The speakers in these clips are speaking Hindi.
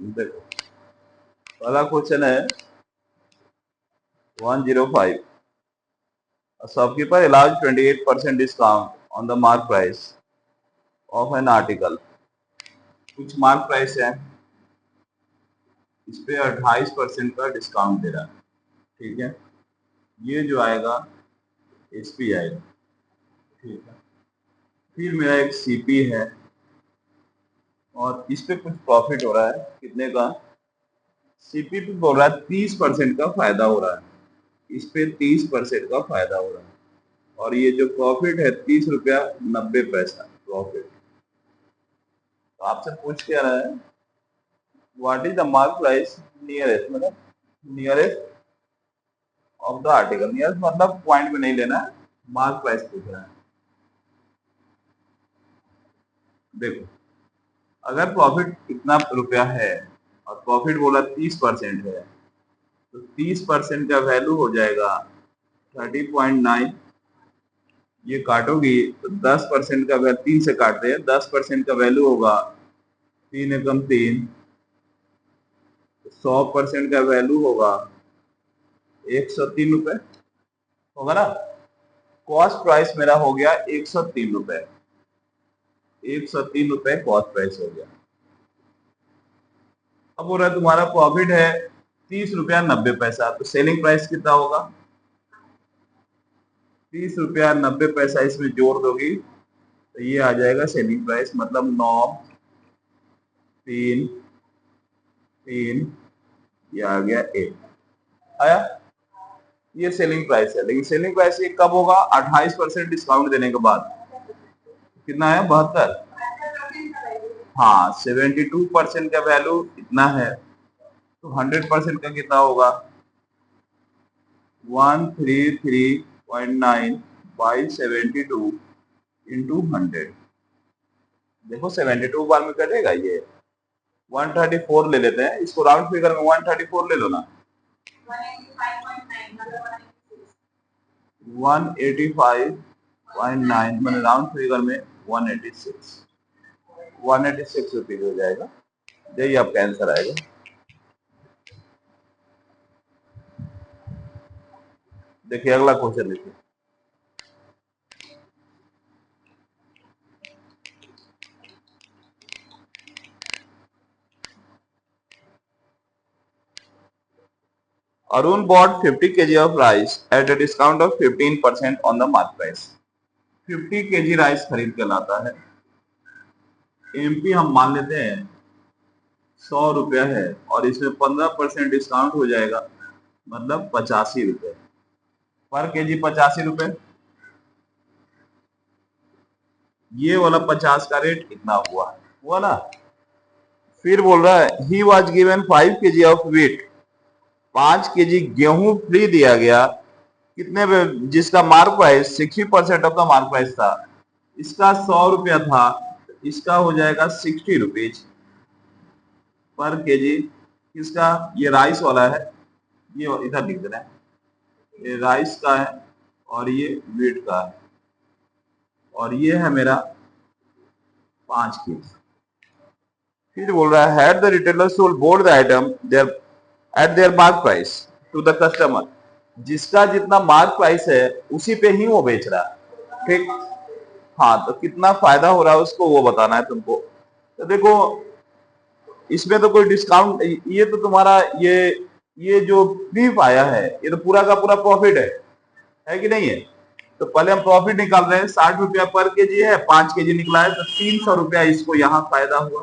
देखो पहला क्वेश्चन है 105। Shopkeeper allows 28% discount on the mark price of an article. कुछ मार्क प्राइस है, इस पे 28% का डिस्काउंट दे रहा है। ठीक है, ये जो आएगा एस पी आएगा। ठीक है, फिर मेरा एक सीपी है और इस पे कुछ प्रॉफिट हो रहा है। कितने का? सीपी पे बोल रहा है 30% का फायदा हो रहा है, इस पे 30% का फायदा हो रहा है। और ये जो प्रॉफिट है 30 रुपया 90 पैसा प्रॉफिट। तो आपसे पूछ क्या रहा है, what is the mark price nearest, मतलब nearest of the article. Nearest मतलब पॉइंट में नहीं लेना है, मार्क प्राइस पूछ रहा है। देखो अगर प्रॉफिट कितना रुपया है और प्रॉफिट बोला 30% है, तो 30% का वैल्यू हो जाएगा 30.9। ये काटोगी तो 10% का वैल्यू, 3 से काटते हैं, 10% का वैल्यू होगा 3 एकम 3। 100% का वैल्यू होगा 103 रुपए, होगा ना। कॉस्ट प्राइस मेरा हो गया 103 रुपए, 103 रुपए कॉस्ट प्राइस हो गया। अब हो रहा है तुम्हारा प्रॉफिट है 30 रुपया 90 पैसा, तो सेलिंग प्राइस कितना होगा? 30 रुपया 90 पैसा इसमें जोड़ दोगी तो ये आ जाएगा सेलिंग प्राइस, मतलब 9 3 3, ये आ गया 1 आया। ये सेलिंग प्राइस है, लेकिन सेलिंग प्राइस ये कब होगा? 28% डिस्काउंट देने के बाद। कितना है? 72। हाँ, 72% का वैल्यू इतना है, तो 100% का कितना होगा? 133.9 बाई 72 इंटू 100। देखो 72 बार में कटेगा ये। 134 ले लेते हैं, इसको राउंड फिगर में 134 ले लो ना। 185.9 मैंने राउंड फिगर में 186 रुपीज हो जाएगा। यही आपका आंसर आएगा। देखिए अगला क्वेश्चन देखिए। Arun bought 50 kg of rice at a discount of 15% on the mark price। 50 kg rice खरीद के लाता है, एमपी हम मान लेते हैं 100 रुपया है, और इसमें 15% डिस्काउंट हो जाएगा, मतलब 85 रुपये पर केजी। 85 रुपये, ये वाला 50 का रेट कितना हुआ ना। फिर बोल रहा है he was given 5 kg of wheat. 5 kg गेहूं फ्री दिया गया, कितने पे? जिसका mark price 60% of the mark price था। इसका 100 रुपया था, इसका हो जाएगा 60 रुपीज पर केजी। किसका? ये राइस वाला है, ये इधर लिख देना है, ये राइस का है और ये व्हीट का है, और ये है मेरा 5 kg। फिर बोल रहा है had the retailer sold board the item there at their mark price to the customer. जिसका जितना मार्क प्राइस है उसी पे ही वो बेच रहा है। ठीक, हाँ, तो कितना फायदा हो रहा है उसको वो बताना है तुमको। तो देखो इसमें तो कोई डिस्काउंट, ये तो तुम्हारा ये जो फ्री आया है ये तो पूरा का पूरा प्रॉफिट है कि नहीं है? तो पहले हम प्रॉफिट निकाल रहे हैं, 60 रुपया पर केजी है, 5 kg निकला है, तो 300 रुपया इसको यहाँ फायदा हुआ,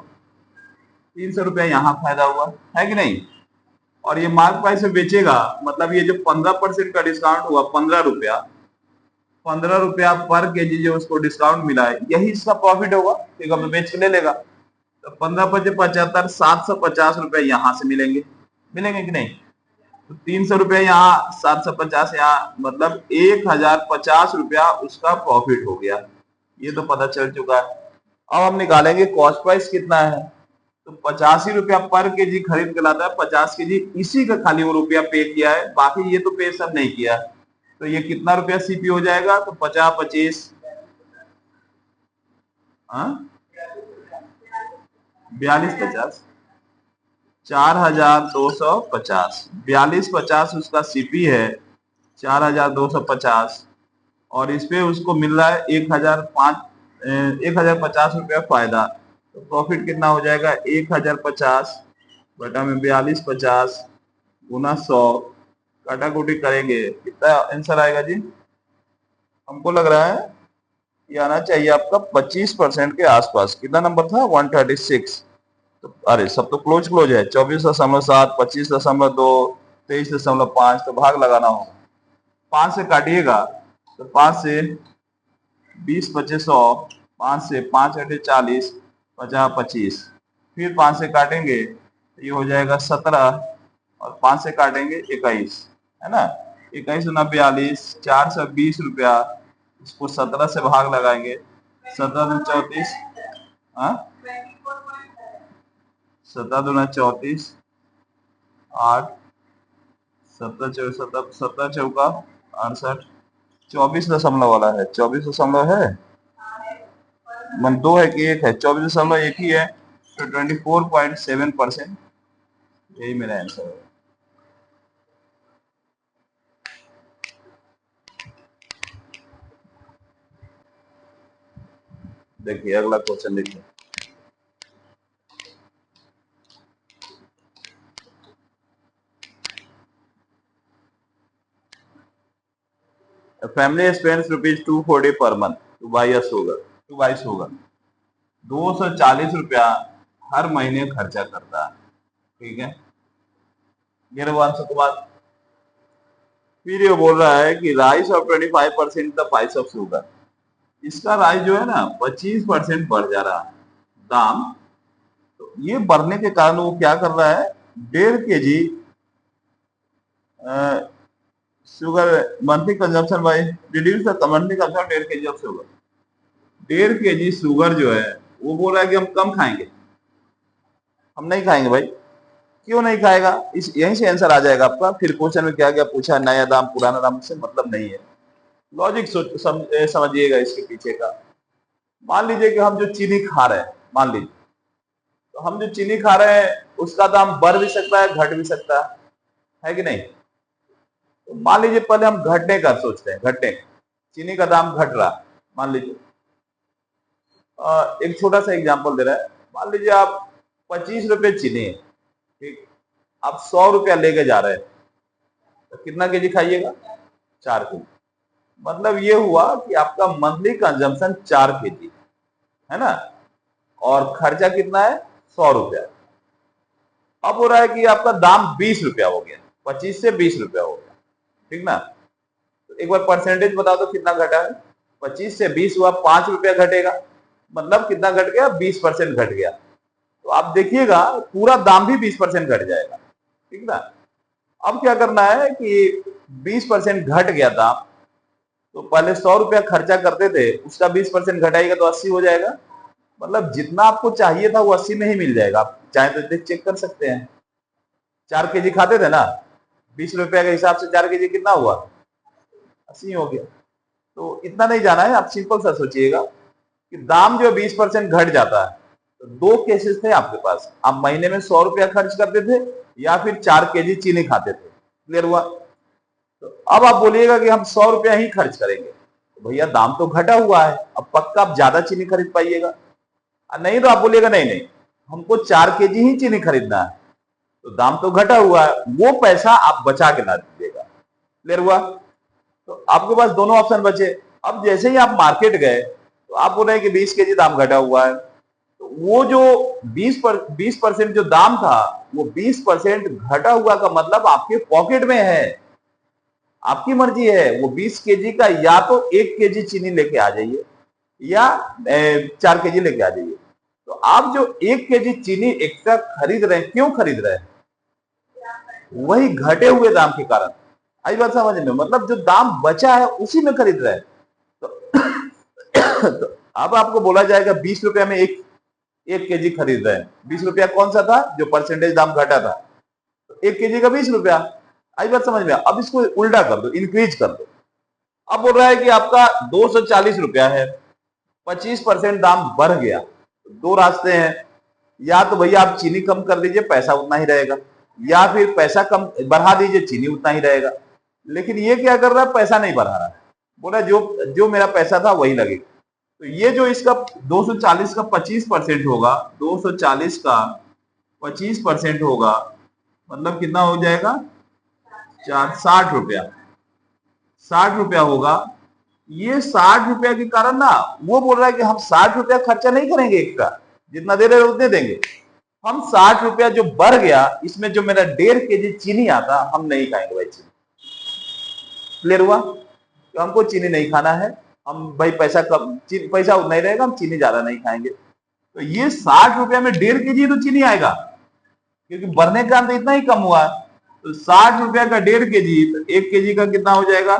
300 रुपया यहाँ फायदा हुआ, है कि नहीं? और ये मार्क प्राइस में बेचेगा, मतलब ये जो 15% का डिस्काउंट हुआ 15 रुपया, 15 रुपया पर केजी जो उसको डिस्काउंट मिला है, यही इसका प्रॉफिट होगा। ठीक है, बेच के ले लेगा। तो 15×5 = 75, 750 रुपए यहाँ से मिलेंगे, मिलेंगे कि नहीं? तो 300 रुपया यहाँ, 750 यहाँ, मतलब 1050 रुपया उसका प्रॉफिट हो गया। ये तो पता चल चुका है। अब हम निकालेंगे कॉस्ट प्राइस कितना है। तो 85 रुपया पर केजी खरीद के लाता है, 50 kg इसी का खाली वो रुपया पे किया है, बाकी ये तो पे सब नहीं किया। तो ये कितना रुपया सीपी हो जाएगा? तो 50 25 42 50 4250, 4250 उसका सीपी है, 4250, और इस पे उसको मिल रहा है 1050 रुपया फायदा। तो प्रॉफिट कितना हो जाएगा, 1050 बटा में 4250 गुना 100, काटाकुटी करेंगे कितना आंसर आएगा जी? हमको लग रहा है ये आना चाहिए आपका 25% के आसपास। कितना नंबर था, 136। तो अरे सब तो क्लोज क्लोज है, 24.7, 25.2, 23.5, तो भाग लगाना होगा। 5 से काटिएगा तो 5 से 20 25 100, 5 से 5 अठे 40, 50 25, फिर 5 से काटेंगे तो ये हो जाएगा 17, और 5 से काटेंगे 21, है ना। 21 गुना 42, 420 रुपया। इसको 17 से भाग लगाएंगे, 17 दूनी 34, हाँ 17 दूना 34, 8, 17 चौका 68, 24 दशमलव वाला है, 24 दशमलव है, मन 2 है कि 1 है, 24.1 ही है, तो 24.7%, यही मेरा आंसर है। देखिए अगला क्वेश्चन देखिए, family spends ₹240 per month two by a sugar. 240 रुपया हर महीने खर्चा करता है, ठीक है। ये आंसर के बाद फिर ये बोल रहा है कि rice of 25% the price of sugar. इसका राइस जो है ना 25% बढ़ जा रहा है दाम। तो ये बढ़ने के कारण वो क्या कर रहा है, 1.5 kg sugar monthly consumption bye reduce the monthly consumption 1.5 kg of sugar. 1.5 kg sugar जो है वो बोल रहा है कि हम कम खाएंगे, हम नहीं खाएंगे भाई। क्यों नहीं खाएगा, इस यहीं से आंसर आ जाएगा आपका। फिर क्वेश्चन में क्या क्या पूछा, नया दाम पुराना दाम से मतलब नहीं है, लॉजिक समझिएगा इसके पीछे का। मान लीजिए कि हम जो चीनी खा रहे हैं, मान लीजिए तो हम जो चीनी खा रहे हैं उसका दाम बढ़ भी सकता है घट भी सकता है कि नहीं। तो मान लीजिए पहले हम घटने का सोचते हैं, घटने, चीनी का दाम घट रहा, मान लीजिए एक छोटा सा एग्जांपल दे रहा है। मान लीजिए आप 25 रुपए चीनी है, ठीक, आप 100 रुपया लेके जा रहे हैं, तो कितना केजी खाइएगा, 4 kg। मतलब ये हुआ कि आपका मंथली कंजम्पशन 4 kg है ना, और खर्चा कितना है, 100 रुपया। अब हो रहा है कि आपका दाम 20 रुपया हो गया, 25 से 20 रुपया हो गया, ठीक ना। तो एक बार परसेंटेज बता दो कितना घटा है, 25 से 20 हुआ, 5 रुपया घटेगा, मतलब कितना घट गया, 20% घट गया। तो आप देखिएगा पूरा दाम भी 20% घट जाएगा, ठीक ना। अब क्या करना है कि 20% घट गया दाम, तो पहले 100 रुपया खर्चा करते थे, उसका 20% घटाएगा तो 80 हो जाएगा। मतलब जितना आपको चाहिए था वो 80 में ही मिल जाएगा। आप चाहे तो चेक कर सकते हैं, 4 kg खाते थे ना, 20 रुपया के हिसाब से 4 kg कितना हुआ, 80 हो गया। तो इतना नहीं जाना है, आप सिंपल सा सोचिएगा कि दाम जो 20% घट जाता है, तो 2 केसेस थे आपके पास, आप महीने में 100 रुपया खर्च करते थे या फिर 4 kg चीनी खाते थे, क्लियर हुआ। तो अब आप बोलिएगा कि हम 100 रुपया ही खर्च करेंगे, तो भैया दाम तो घटा हुआ है, अब पक्का आप ज्यादा चीनी खरीद पाइएगा। नहीं तो आप बोलिएगा नहीं नहीं हमको 4 kg ही चीनी खरीदना है, तो दाम तो घटा हुआ है, वो पैसा आप बचा के ला दीजिएगा, क्लियर हुआ। तो आपके पास दोनों ऑप्शन बचे। अब जैसे ही आप मार्केट गए तो आप बोल रहे हैं कि 20 kg दाम घटा हुआ है, तो वो जो 20% जो दाम था वो 20% घटा हुआ का मतलब आपके पॉकेट में है, आपकी मर्जी है। वो 20 kg का या तो 1 kg चीनी लेके आ जाइए या 4 kg लेके आ जाइए। तो आप जो 1 kg चीनी एक्स्ट्रा खरीद रहे हैं, क्यों खरीद रहे हैं, वही घटे हुए दाम के कारण। आई बात समझ में, मतलब जो दाम बचा है उसी में खरीद रहे हैं। तो अब आपको बोला जाएगा 20 रुपया में 1 kg खरीद रहे हैं, 20 रुपया कौन सा था जो परसेंटेज दाम घटा था, तो 1 kg का 20 रुपया। आई बात समझ में। अब इसको उल्टा कर दो, इंक्रीज कर दो। अब बोल रहा है कि आपका 240 रुपया है, 25% दाम बढ़ गया। तो दो रास्ते हैं, या तो भैया आप चीनी कम कर दीजिए, पैसा उतना ही रहेगा, या फिर पैसा कम बढ़ा दीजिए, चीनी उतना ही रहेगा। लेकिन ये क्या कर रहा है, पैसा नहीं बढ़ा रहा है, बोला जो जो मेरा पैसा था वही लगेगा। तो ये जो इसका 240 का 25% होगा, 240 का 25% होगा, मतलब कितना हो जाएगा, 60 रुपया, 60 रुपया होगा। ये 60 रुपया के कारण ना वो बोल रहा है कि हम 60 रुपया खर्चा नहीं करेंगे एक्स्ट्रा, जितना दे रहे उतने देंगे। हम 60 रुपया जो बढ़ गया, इसमें जो मेरा 1.5 kg चीनी आता, हम नहीं खाएंगे भाई चीनी। क्लियर हुआ? तो हमको चीनी नहीं खाना है, हम भाई पैसा कम, पैसा उतना ही रहेगा, हम चीनी ज्यादा नहीं खाएंगे। तो ये 60 रुपया में 1.5 kg तो चीनी आएगा, क्योंकि बढ़ने का तो इतना ही कम हुआ। तो 60 रुपया का 1.5 kg, तो 1 kg का कितना हो जाएगा,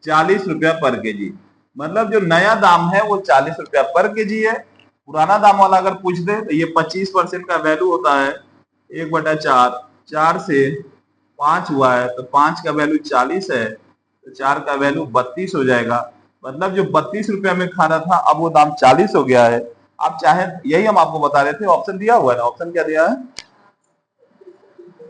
40 रुपया पर केजी। मतलब जो नया दाम है वो 40 रुपया पर केजी है। पुराना दाम वाला अगर पूछ दे तो ये 25% का वैल्यू होता है 1/4, 4 से 5 हुआ है तो 5 का वैल्यू 40 है, तो 4 का वैल्यू 32 हो जाएगा। मतलब जो 32 रुपया में खाना था अब वो दाम 40 हो गया है। आप चाहे, यही हम आपको बता रहे थे, ऑप्शन दिया हुआ है ना, ऑप्शन क्या दिया है,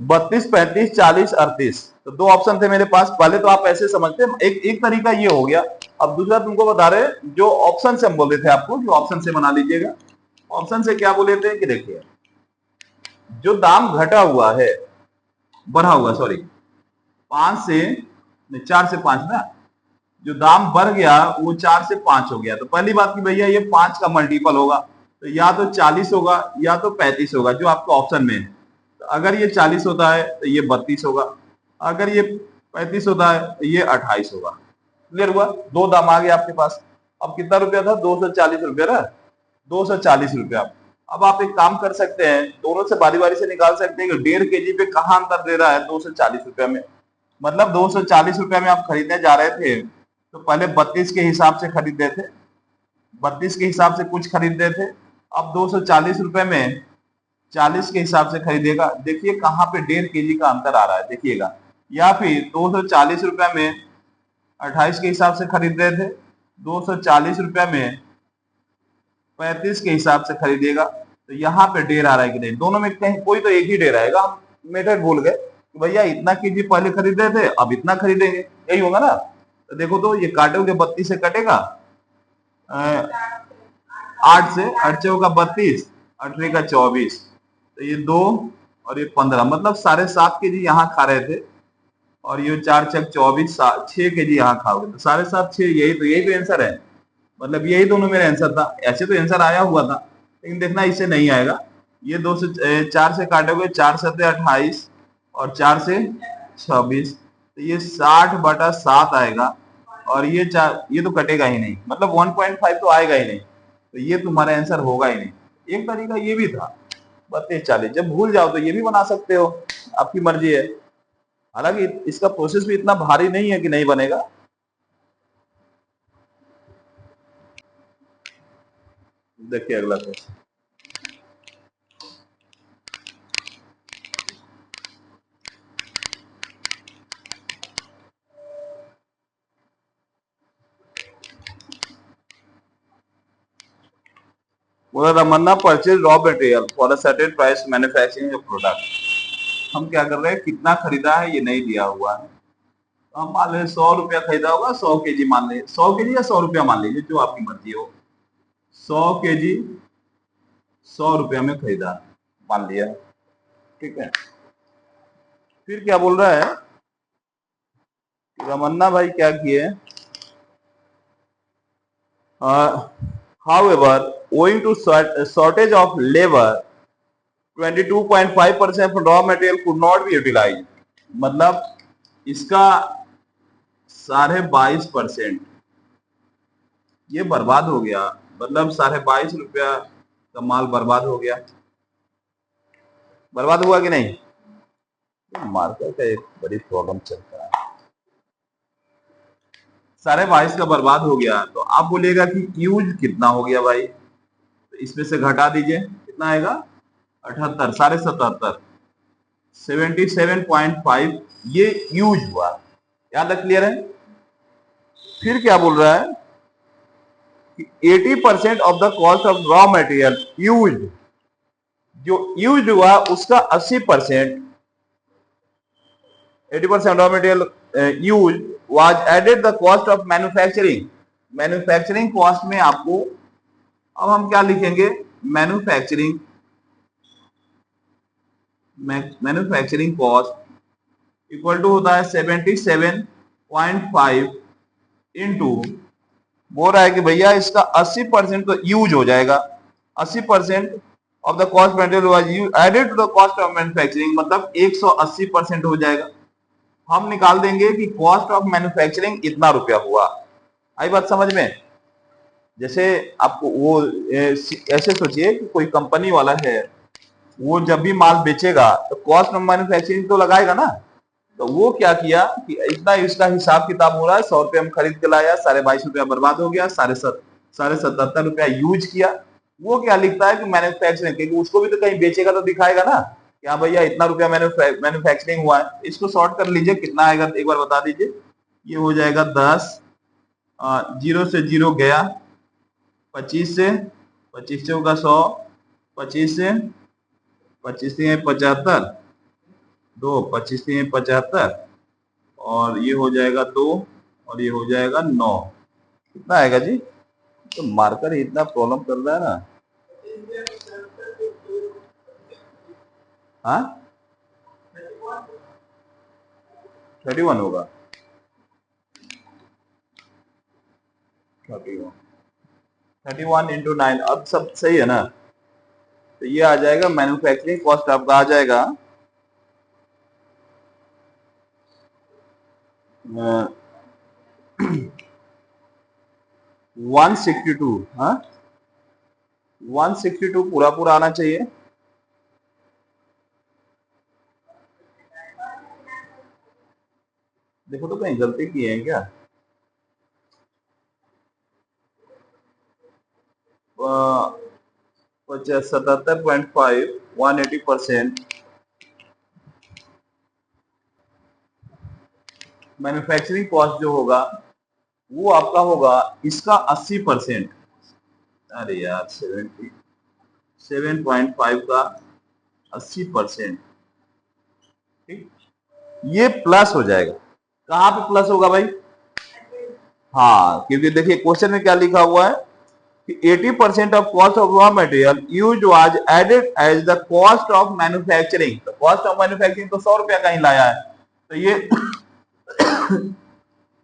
32, 35, 40, 38। तो दो ऑप्शन थे मेरे पास। पहले तो आप ऐसे समझते, एक तरीका ये हो गया। अब दूसरा तुमको बता रहे, जो ऑप्शन से हम बोल रहे थे आपको, जो ऑप्शन से बना लीजिएगा। ऑप्शन से क्या बोले थे कि देखिए, जो दाम घटा हुआ है, बढ़ा हुआ, सॉरी, 5 से 4 से 5 ना, जो दाम बढ़ गया वो 4 से 5 हो गया। तो पहली बात की भैया ये 5 का मल्टीपल होगा, तो या तो 40 होगा या तो 35 होगा, जो आपको ऑप्शन में है। तो अगर ये 40 होता है तो ये 32 होगा, अगर ये 35 होता है तो ये 28 होगा। क्लियर हुआ? दो दाम आ गए आपके पास। अब कितना रुपया था, 240 रुपया ना, 240 रुपया। अब आप एक काम कर सकते हैं, दोनों से बारी बारी से निकाल सकते हैं कि 1.5 kg पे कहाँ अंतर दे रहा है 240 रुपया में। मतलब 240 रुपया में आप खरीदने जा रहे थे तो पहले 32 के हिसाब से खरीदते थे, 32 के हिसाब से कुछ खरीदते थे। अब 240 रुपए में 40 के हिसाब से खरीदेगा। देखिए कहाँ पे 1.5 kg का अंतर आ रहा है, देखिएगा। या फिर 240 रुपए में 28 के हिसाब से खरीद रहे थे, 240 रुपए में 35 के हिसाब से खरीदेगा। तो यहाँ पे ढेर आ रहा है कि नहीं, दोनों में कहीं कोई तो एक ही ढेर आएगा। हम मेथड भूल गए कि भैया इतना केजी पहले खरीद रहे थे, अब इतना खरीदेंगे, यही होगा ना। तो देखो तो ये काटोगे, 32 से कटेगा, 8 से, 8 होगा 32, 8 का 24, तो ये 2 और ये 15, मतलब 7.5 kg यहाँ खा रहे थे, और ये 4 छक 24, 6 kg यहाँ खाओगे, तो 7.5, 6, यही तो आंसर है। मतलब यही दोनों मेरा आंसर था। ऐसे तो आंसर आया हुआ था, लेकिन देखना इससे नहीं आएगा। ये 2 से 4 से काटोगे, 4 7 28 और 4 से 26, तो ये 60/7 आएगा। और ये 4, ये तो कटेगा ही नहीं, मतलब 1.5 तो आएगा ही नहीं, तो ये तुम्हारा आंसर होगा ही नहीं। एक तरीका ये भी था 32 40, जब भूल जाओ तो ये भी बना सकते हो, आपकी मर्जी है। हालांकि इसका प्रोसेस भी इतना भारी नहीं है कि नहीं बनेगा। देखिए अगला क्वेश्चन, बोला Ramanna purchase raw material for a certain price manufacturing a product. हम क्या कर रहे हैं, कितना खरीदा है ये नहीं दिया हुआ है, तो हम मान लें 100 रुपया खरीदा होगा, 100 kg मान लीजिए, 100 kg या 100 रुपया मान लीजिए, जो आपकी मर्जी हो। 100 kg 100 रुपया में खरीदा मान लिया, ठीक है। फिर क्या बोल रहा है, रमन्ना भाई क्या किए, however, owing to shortage of labor, 22.5% of raw material could not be utilized। मतलब इसका 22.5% ये बर्बाद हो गया, मतलब 22.5 रुपया का माल बर्बाद हो गया। बर्बाद हुआ कि नहीं? मार्केट का एक बड़ी प्रॉब्लम चलता है, 22.5 का बर्बाद हो गया, तो आप बोलिएगा कि यूज कितना हो गया भाई, तो इसमें से घटा दीजिए, कितना आएगा, 78, 77, 77.5 ये यूज हुआ। याद है? क्लियर है? फिर क्या बोल रहा है, 80% of the cost of raw material used, जो यूज हुआ उसका 80%, 80% raw material use was added the cost of manufacturing. Manufacturing cost में आपको, अब हम क्या लिखेंगे, manufacturing, manufacturing cost equal to होता है 77.5 इंटू, बोल रहा है कि भैया इसका 80% तो यूज हो जाएगा, 80% of the cost material was added to the cost of manufacturing, मतलब 180% हो जाएगा। हम निकाल देंगे कि कॉस्ट ऑफ मैन्युफैक्चरिंग इतना रुपया हुआ। आई बात समझ में? जैसे आपको वो ऐसे सोचिए कि कोई कंपनी वाला है, वो जब भी माल बेचेगा तो कॉस्ट ऑफ मैन्युफैक्चरिंग तो लगाएगा ना। तो वो क्या किया कि इतना इसका हिसाब किताब हो रहा है, 100 रुपये हम खरीद के लाया, 22.5 रुपया बर्बाद हो गया, 77 रुपया यूज किया। वो क्या लिखता है कि मैन्युफैक्चरिंग, क्योंकि उसको भी तो कहीं बेचेगा तो दिखाएगा ना, क्या भैया इतना रुपया मैन्युफैक्चरिंग हुआ है। इसको शॉर्ट कर लीजिए, कितना आएगा एक बार बता दीजिए। ये हो जाएगा 10, 0 से 0 गया, 25 से 25 होगा 100, 25 से 75, 2 25 75, और ये हो जाएगा 2, और ये हो जाएगा 9। कितना आएगा जी? तो मार्कर इतना प्रॉब्लम कर रहा है ना। हाँ 31 होगा, 31 इंटू 9। अब सब सही है ना? तो ये आ जाएगा, मैन्युफैक्चरिंग कॉस्ट आपका आ जाएगा 162। हाँ 162 पूरा पूरा आना चाहिए। देखो तो कहीं गलती की है क्या? 77.5, 180%। मैन्युफैक्चरिंग कॉस्ट जो होगा वो आपका होगा इसका 80%। अरे यार 77.5 का 80%, ठीक, ये प्लस हो जाएगा। कहां पे प्लस होगा भाई? हाँ, क्योंकि देखिए क्वेश्चन में क्या लिखा हुआ है कि 80% of cost of raw material use was added as the cost of manufacturing. तो कॉस्ट ऑफ मैन्युफैक्चरिंग तो 100 रुपया कहीं लाया है, तो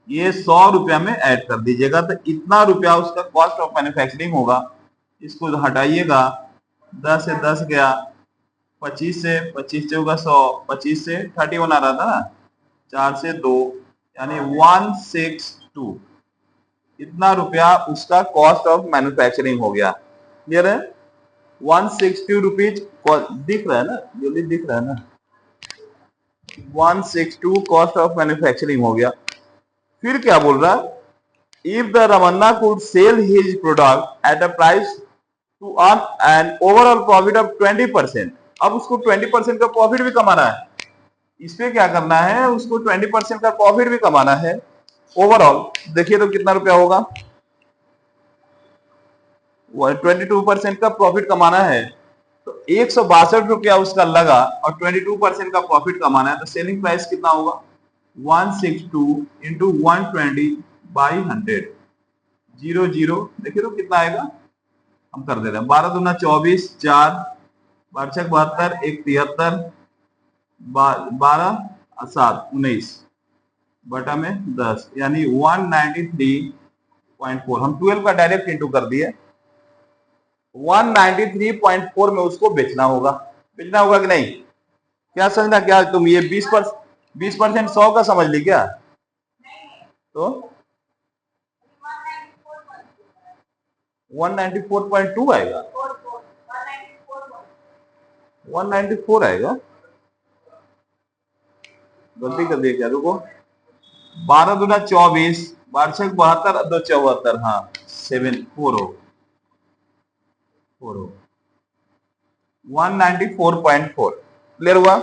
ये 100 रुपया में ऐड कर दीजिएगा, तो इतना रुपया उसका कॉस्ट ऑफ मैन्युफैक्चरिंग होगा। इसको हटाइएगा, 10 से 10 गया, 25 से 25 से होगा 100, 25 से 31 आ रहा था ना, 4 से 2 यानी 162, इतना रुपया उसका कॉस्ट ऑफ मैन्युफैक्चरिंग हो गया। क्लियर है? 160 रुपीज दिख रहा है ना, जल्दी दिख रहा है ना, 162 कॉस्ट ऑफ मैन्युफैक्चरिंग हो गया। फिर क्या बोल रहा है? If the Ramanna could sell his product at a price to earn an overall profit of 20%। अब उसको 20% का प्रॉफिट भी कमाना है। इस पे क्या करना है, उसको 20% का प्रॉफिट भी कमाना है ओवरऑल। देखिए तो कितना रुपया होगा, 22% का प्रॉफिट कमाना है, तो 162 रुपया उसका लगा और 22% का प्रॉफिट कमाना है, तो सेलिंग प्राइस कितना होगा? 162 इंटू 120/100, 0 देखिए तो कितना आएगा, हम कर दे रहे हैं। 12 दूना 24, 4 12 72, 1 73, 12 7 19 बटा में 10, यानी 193.4। हम 12 का डायरेक्ट इंटू कर दिए, 193.4 में उसको बेचना होगा। बेचना होगा कि नहीं? क्या समझना, क्या तुम ये 20% 100 का समझ ली क्या? तो 194.2 आएगा, 194 आएगा। गलती कर दिया क्या? रुको, 12 दूना 24, 12 6 72, 2 74, हाँ 7 4 हो 194.4। क्लियर हुआ?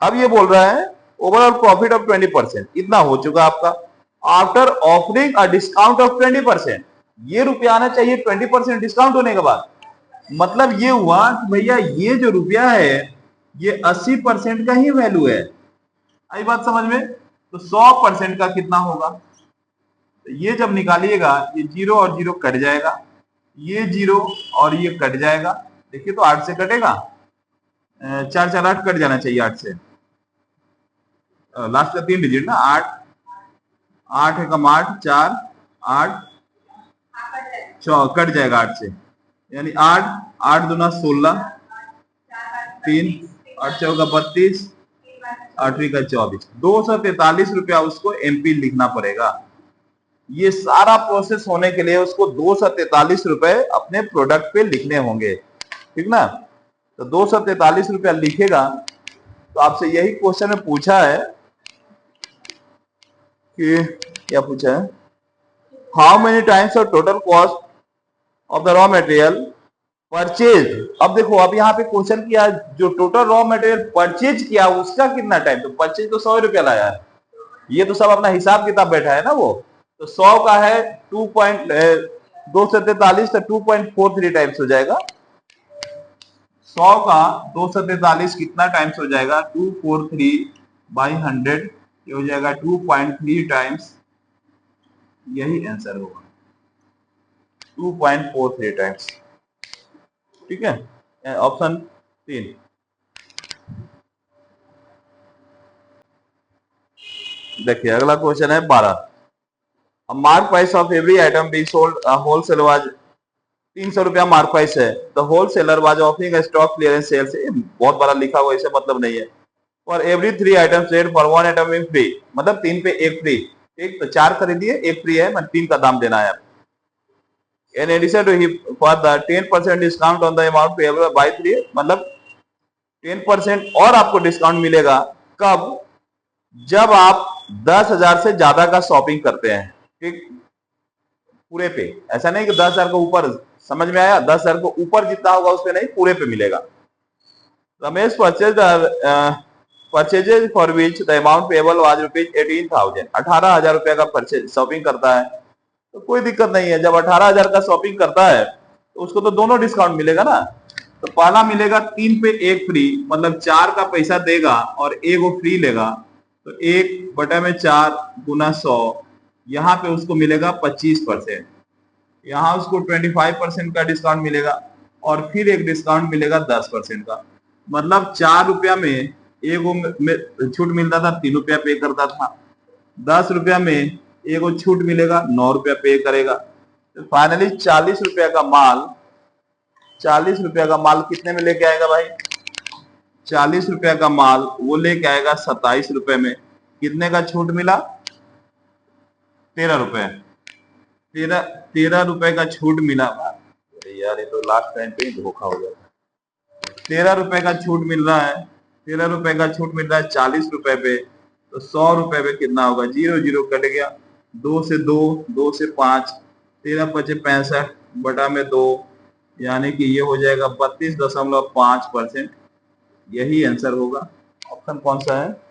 अब ये बोल रहा है ओवरऑल प्रॉफिट ऑफ 20%, इतना हो चुका आपका after offering a discount of 20%। ये रुपया आना चाहिए 20% डिस्काउंट होने के बाद। मतलब ये हुआ कि भैया ये जो रुपया है ये 80% का ही वैल्यू है। आई बात समझ में? तो 100% का कितना होगा? तो ये जब निकालिएगा ये 0 और 0 कट जाएगा, ये 0 और ये कट जाएगा। देखिए तो 8 से कटेगा, 4 4 8 कट जाना चाहिए 8 से, लास्ट का 3 डिजिट ना, 8 8 है कम 8 4 8 कट जाएगा 8 से, यानी 8 8 दूना 16 3 8 चौका 32 8वीं का 24, 243 रुपया उसको एमपी लिखना पड़ेगा। ये सारा प्रोसेस होने के लिए उसको 243 रुपए अपने प्रोडक्ट पे लिखने होंगे, ठीक ना। तो 243 रुपया लिखेगा। तो आपसे यही क्वेश्चन में पूछा है कि क्या पूछा है, how many times of total cost of the raw material purchase. अब देखो, अब यहाँ पे क्वेश्चन किया जो टोटल रॉ मटेरियल परचेज किया उसका कितना टाइम, तो परचेज तो 100 रुपया लाया है, ये तो सब अपना हिसाब किताब बैठा है ना वो। तो 100 का है 243 तो 2.43 टाइम्स हो जाएगा। 100 का 243 कितना टाइम्स हो जाएगा, 243 बाई 100, ये हो जाएगा 2.3 टाइम्स, यही आंसर होगा 2.43 टाइम्स, ठीक है। ऑप्शन 3। देखिए अगला क्वेश्चन है 12। Mark price of every item be sold wholesale was 300 रुपया मार्क प्राइस है। The wholesaler was offering stock clearance sale से, बहुत बड़ा लिखा हुआ इसे मतलब नहीं है। For every 3 item said for 1 item in free, मतलब 3 पे 1 फ्री, ठीक। तो 4 खरीदिए 1 फ्री है, मतलब 3 का दाम देना है। In addition to he for the 10% discount on the amount payable by 3, मतलब 10% और आपको डिस्काउंट मिलेगा कब, जब आप 10,000 से ज्यादा का शॉपिंग करते हैं, ठीक, पूरे पे। ऐसा नहीं कि 10,000 को ऊपर, समझ में आया, 10,000 को ऊपर जितना होगा उस पे नहीं, पूरे पे मिलेगा। Ramesh purchases for which the amount payable was rupees 18,000, 18,000 रुपया का परचेज शॉपिंग करता है। तो कोई दिक्कत नहीं है, जब 18,000 का शॉपिंग करता है तो उसको तो दोनों डिस्काउंट मिलेगा ना। तो पहला मिलेगा 3 पे 1 फ्री, मतलब 4 का पैसा देगा और 1 वो फ्री लेगा, तो 1/4 गुना 100, यहाँ पे उसको मिलेगा 25%, यहाँ उसको 25% का डिस्काउंट मिलेगा और फिर एक डिस्काउंट मिलेगा 10% का। मतलब 4 रुपया में एक छूट मिलता था, 3 रुपया पे करता था। 10 रुपया में एक छूट मिलेगा, 9 रुपया पे करेगा। तो फाइनली 40 रुपया का माल, 40 रुपया का माल कितने में लेके आएगा भाई, 40 रुपया का माल वो लेके आएगा 27 रुपए में। कितने का छूट मिला, 13 रुपए, 13 रुपए का छूट मिला। यार ये तो लास्ट टाइम पे ही धोखा हो गया। 13 रुपए का छूट मिल रहा है, 13 रुपए का छूट मिल रहा है 40 रुपए पे। तो 100 रुपए पे कितना होगा, 0 0 कट गया, 2 से 2, 2 से 5, 13 पचे 65 बटा में 2, यानी कि ये हो जाएगा 32.5%। यही आंसर होगा। ऑप्शन कौन सा है,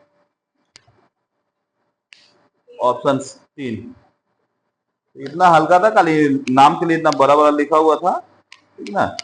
ऑप्शन 3। इतना हल्का था, खाली नाम के लिए इतना बड़ा बड़ा लिखा हुआ था, ठीक ना।